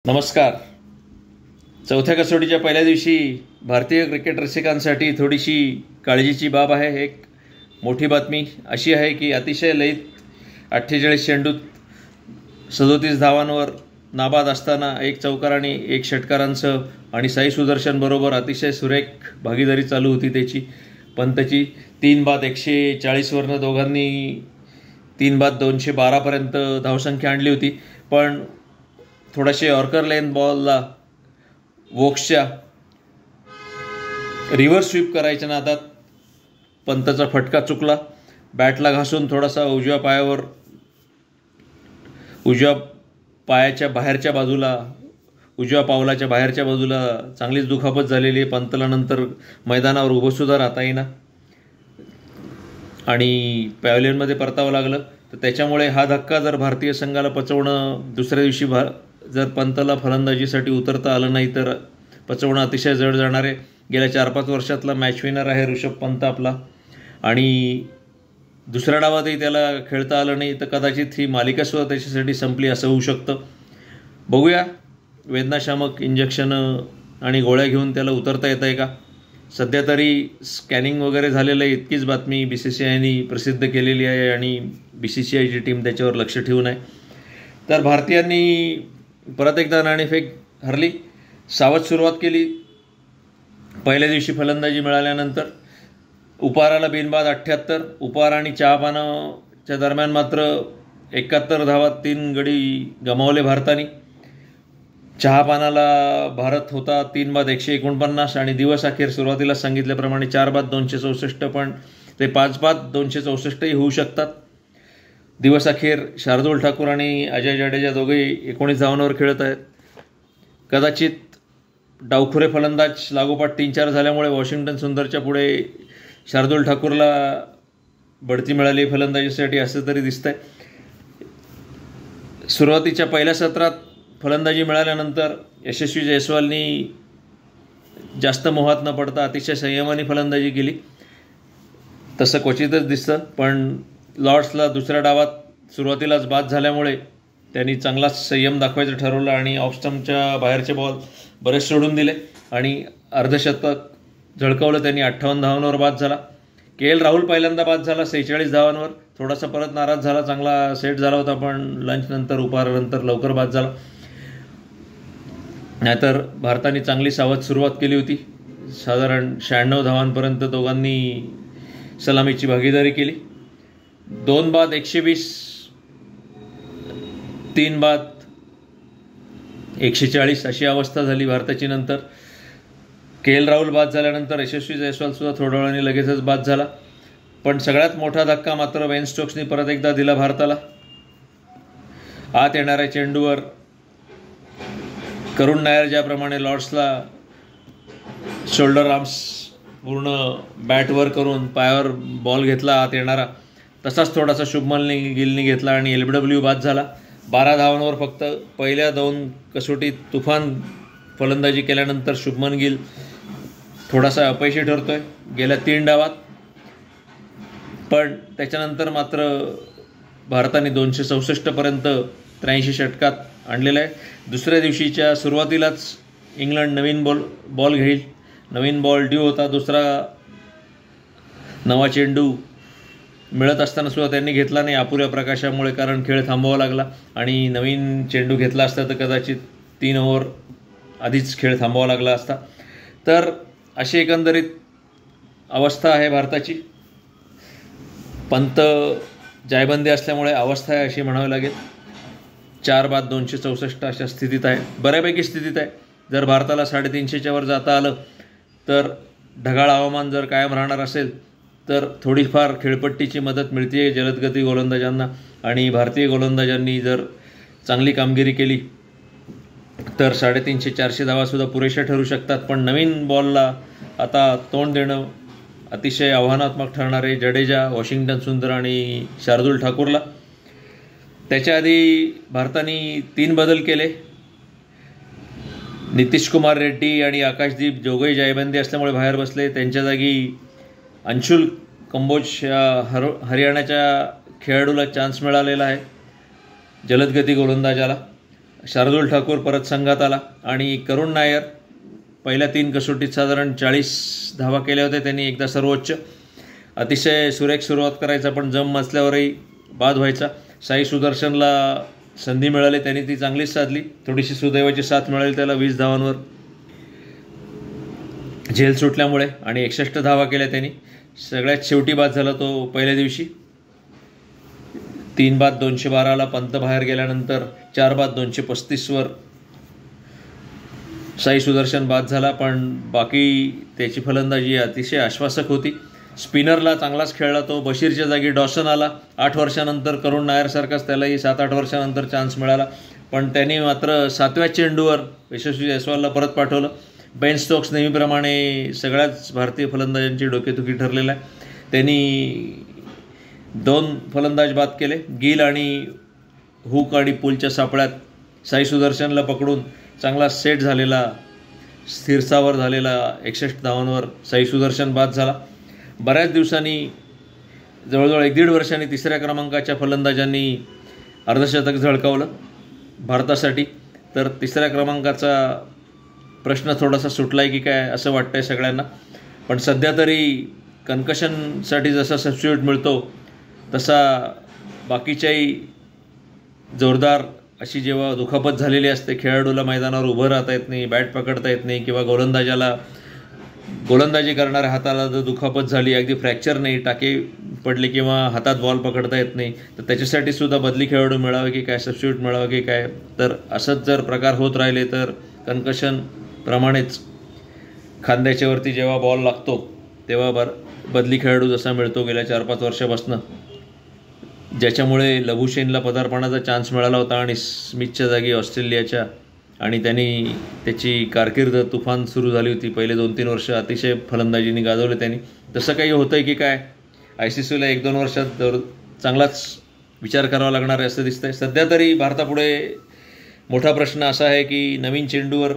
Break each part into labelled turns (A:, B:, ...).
A: नमस्कार. चौथ्या कसोटीच्या पहिल्या दिवशी भारतीय क्रिकेट रसिकांसाठी थोडीशी काळजीची बाब आहे. एक मोठी बातमी अशी आहे की अतिशय लयीत 48 चेंडूत 37 धावांवर नाबाद असताना एक चौकार आणि एक षटकारांसह आणि साई सुदर्शन बरोबर अतिशय सुरेख भागीदारी चालू होती त्याची. पंतची 3 बाद 140वरनं दोघांनी 3 बाद 212पर्यंत धावसंख्या आणली होती. पण थोडाशे यॉर्कर लेन बॉलला वोक्सच्या रिव्हर्स स्वीप करायच्या नादात पंतचा फटका चुकला. बॅटला घासून थोडासा उजव्या पावलाच्या बाहेरच्या बाजूला चांगलीच दुखापत झालेली आहे. पंतला नंतर मैदानावर उभंसुद्धा राहता येईना आणि पॅव्हलियनमध्ये परतावं लागलं. तर त्याच्यामुळे हा धक्का जर भारतीय संघाला पचवणं, दुसऱ्या दिवशी जर पंतला फलंदाजीसाठी उतरता आलं नाही तर पचवणं अतिशय जड जाणार आहे. गेल्या 4-5 वर्षातला मॅच विनर आहे ऋषभ पंत आपला, आणि दुसऱ्या डावातही त्याला खेळता आलं नाही तर कदाचित ही मालिकासुद्धा त्याच्यासाठी संपली असं होऊ शकतं. बघूया वेदनाशामक इंजेक्शनं आणि गोळ्या घेऊन त्याला उतरता येतं आहे का. सध्या तरी स्कॅनिंग वगैरे झालेलं आहे इतकीच बातमी BCCIने प्रसिद्ध केलेली आहे आणि BCCIची टीम त्याच्यावर लक्ष ठेवून आहे. तर भारतीयांनी परत एकदा नाणेफेक हरली, सावध सुरुवात केली. पहिल्या दिवशी फलंदाजी मिळाल्यानंतर उपाराला बिनबाद 78, उपार आणि चहापानाच्या दरम्यान मात्र 71 धावात 3 गडी गमावले भारताने. चहापानाला भारत होता 3 बाद 149 आणि दिवस अखेर सुरुवातीला सांगितल्याप्रमाणे 4 बाद 264, पण ते 5 बाद 264ही होऊ शकतात. दिवस अखेर शार्दूल ठाकूर आणि अजय जडेजा दोघेही 19 धावांवर खेळत आहेत. कदाचित डावखुरे फलंदाज लागोपाठ 3-4 झाल्यामुळे वॉशिंग्टन सुंदरच्या पुढे शार्दूल ठाकूरला बढती मिळाली फलंदाजीसाठी असं तरी दिसतंय. सुरुवातीच्या पहिल्या सत्रात फलंदाजी मिळाल्यानंतर यशस्वी जयस्वालनी जास्त मोहात न पडता अतिशय संयमाने फलंदाजी केली, तसं क्वचितच दिसतं. पण लॉर्ड्सला दुसऱ्या डावात सुरुवातीलाच बाद झाल्यामुळे त्यांनी चांगलाच संयम दाखवायचं ठरवलं आणि ऑफस्टंपच्या बाहेरचे बॉल बरेच सोडून दिले आणि अर्धशतक झळकवलं त्यांनी. 58 धावांवर बाद झाला. KL राहुल पहिल्यांदा बाद झाला 46 धावांवर. थोडासा परत नाराज झाला, चांगला सेट झाला होता, पण लंचनंतर उपारानंतर लवकर बाद झाला. नाहीतर भारताने चांगली सावध सुरुवात केली होती. साधारण 96 धावांपर्यंत दोघांनी सलामीची भागीदारी केली. 2 बाद 120, 3 बाद 140 अशी अवस्था झाली भारताची. नंतर KL राहुल बाद झाल्यानंतर यशस्वी जयस्वाल सुद्धा थोड्या वेळाने लगेचच बाद झाला. पण सगळ्यात मोठा धक्का मात्र बेन स्टोक्सनी परत एकदा दिला भारताला. आत येणाऱ्या चेंडूवर करुण नायर ज्याप्रमाणे लॉर्ड्सला शोल्डर आर्म्स पूर्ण बॅटवर करून पायावर बॉल घेतला आत येणारा, तसाच थोडासा शुभमन गिलनी घेतला आणि LBW बाद झाला. 12 धावांवर फक्त. पहिल्या 2 कसोटीत तुफान फलंदाजी केल्यानंतर शुभमन गिल थोडासा अपयशी ठरतोय गेल्या 3 डावात. पण त्याच्यानंतर मात्र भारताने 264पर्यंत 83 षटकात आणलेलं आहे. दुसऱ्या दिवशीच्या सुरुवातीलाच इंग्लंड नवीन बॉल घेईल. नवीन बॉल ड्यू होता. दुसरा नवा चेंडू मिळत असताना सुद्धा त्यांनी घेतला नाही अपुऱ्या प्रकाशामुळे, कारण खेळ थांबवावा लागला. आणि नवीन चेंडू घेतला असता तर कदाचित 3 ओव्हर आधीच खेळ थांबवावा लागला असता. तर अशी एकंदरीत अवस्था आहे भारताची. पंत जायबंदी असल्यामुळे अवस्था आहे अशी म्हणावी लागेल. 4 बाद 264 अशा स्थितीत आहे, बऱ्यापैकी स्थितीत आहे. जर भारताला 350च्या वर जाता आलं तर, ढगाळ हवामान जर कायम राहणार असेल तर थोडीफार खेळपट्टीची मदत मिळते जलदगती गोलंदाजांना. आणि भारतीय गोलंदाजांनी जर चांगली कामगिरी केली तर 350-400 धावासुद्धा पुरेशा ठरू शकतात. पण नवीन बॉलला आता तोंड देणं अतिशय आव्हानात्मक ठरणार आहे जडेजा, वॉशिंग्टन सुंदर आणि शार्दूल ठाकूरला. त्याच्या आधी भारताने 3 बदल केले. नितीश कुमार रेड्डी आणि आकाशदीप दोघेही जायबंदी असल्यामुळे बाहेर बसले. त्यांच्या जागी अंशुल कंबोज या हरियाणाच्या खेळाडूला चान्स मिळालेला आहे, जलदगती गोलंदाजाला. शार्दूल ठाकूर परत संघात आला आणि करुण नायर पहिल्या 3 कसोटीत साधारण 40 धावा केल्या होत्या त्यांनी, एकदा सर्वोच्च. अतिशय सुरेख सुरुवात करायचा, पण जम असल्यावरही बाद व्हायचा. साई सुदर्शनला संधी मिळाली, त्यांनी ती चांगलीच साधली. थोडीशी सुदैवाची साथ मिळाली त्याला 20 धावांवर झेल सुटल्यामुळे आणि 61 धावा केल्या त्यांनी. सगळ्यात शेवटी बाद झाला तो पहिल्या दिवशी. 3 बाद 212ला पंत बाहेर गेल्यानंतर 4 बाद 235वर साई सुदर्शन बाद झाला, पण बाकी त्याची फलंदाजी अतिशय आश्वासक होती. स्पिनरला चांगलाच खेळला तो. बशीरच्या जागी डॉसन आला 8 वर्षानंतर. करुण नायरसारखाच त्यालाही 7-8 वर्षानंतर चान्स मिळाला, पण त्यांनी मात्र 7व्या चेंडूवर यशस्वी जायस्वालला परत पाठवलं. बेन स्टोक्स नेहमीप्रमाणे सगळ्याच भारतीय फलंदाजांची डोकेदुखी ठरलेला आहे. त्यांनी 2 फलंदाज बाद केले. गिल आणि हुक आणि पुलच्या सापळ्यात साई सुदर्शनला पकडून चांगला सेट झालेला, स्थिरसावर झालेला 61 धावांवर साई सुदर्शन बाद झाला. बऱ्याच दिवसांनी, जवळजवळ 1-1.5 वर्षांनी 3ऱ्या क्रमांकाच्या फलंदाजांनी अर्धशतक झळकावलं भारतासाठी. तर 3ऱ्या क्रमांकाचा प्रश्न थोडासा सुटला आहे की काय असं वाटतं आहे सगळ्यांना. पण सध्या तरी कन्कशनसाठी जसा सबस्टिट्यूट मिळतो तसा बाकीच्याही जोरदार अशी जेव्हा दुखापत झालेली असते, खेळाडूला मैदानावर उभं राहता येत नाही, बॅट पकडता येत नाही, किंवा गोलंदाजी करणाऱ्या हाताला जर दुखापत झाली, अगदी फ्रॅक्चर नाही, टाके पडले किंवा हातात बॉल पकडता येत नाही, तर त्याच्यासाठी सुद्धा बदली खेळाडू मिळावे की काय, सबस्टिट्यूट मिळावं की काय. तर असंच जर प्रकार होत राहिले तर कन्कशन प्रमाणेच खांद्याच्यावरती जेव्हा बॉल लागतो तेव्हा बदली खेळाडू जसा मिळतो गेल्या 4-5 वर्षापासून, ज्याच्यामुळे लबुशेनला पदार्पणाचा चान्स मिळाला होता आणि स्मिथच्या जागी ऑस्ट्रेलियाच्या, आणि त्यांनी त्याची कारकीर्द तुफान सुरू झाली होती. पहिले 2-3 वर्ष अतिशय फलंदाजीने गाजवले त्यांनी. तसं काही होतं आहे की काय, ICCला 1-2 वर्षात चांगलाच विचार करावा लागणार आहे असं दिसतं आहे. सध्या तरी भारतापुढे मोठा प्रश्न असा आहे की नवीन चेंडूवर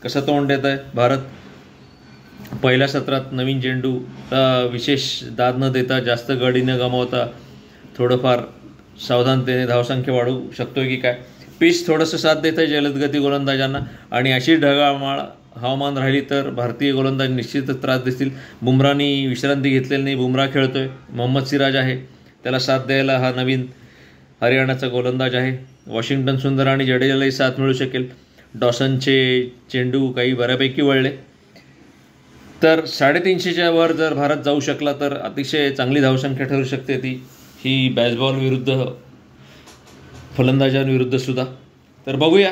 A: कसं तोंड देत आहे भारत. पहिल्या सत्रात नवीन चेंडूला विशेष दाद न देता, जास्त गडी न गमावता, थोडंफार सावधानतेने धावसंख्या वाढवू शकतो की काय. पिच थोडंसं साथ देत आहे जलदगती गोलंदाजांना, आणि अशी ढगाळ हवामान राहिली तर भारतीय गोलंदाज निश्चितच त्रास देतील. बुमरानी विश्रांती घेतलेली नाही, बुमरा खेळतोय. मोहम्मद सिराज आहे, त्याला साथ द्यायला हा नवीन हरियाणाचा गोलंदाज आहे. वॉशिंग्टन सुंदर आणि जडेजालाही साथ मिळू शकेल. डॉसनचे चेंडू काही बऱ्यापैकी वळले, तर 350च्या वर जर भारत जाऊ शकला तर अतिशय चांगली धावसंख्या ठरू शकते ती, ही बॅसबॉल विरुद्ध फलंदाजांविरुद्ध सुद्धा. तर बघूया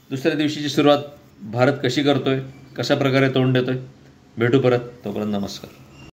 A: दुसऱ्या दिवशीची सुरुवात भारत कशी करतोय, कशा प्रकारे तोंड देतोय. भेटू परत, तोपर्यंत नमस्कार.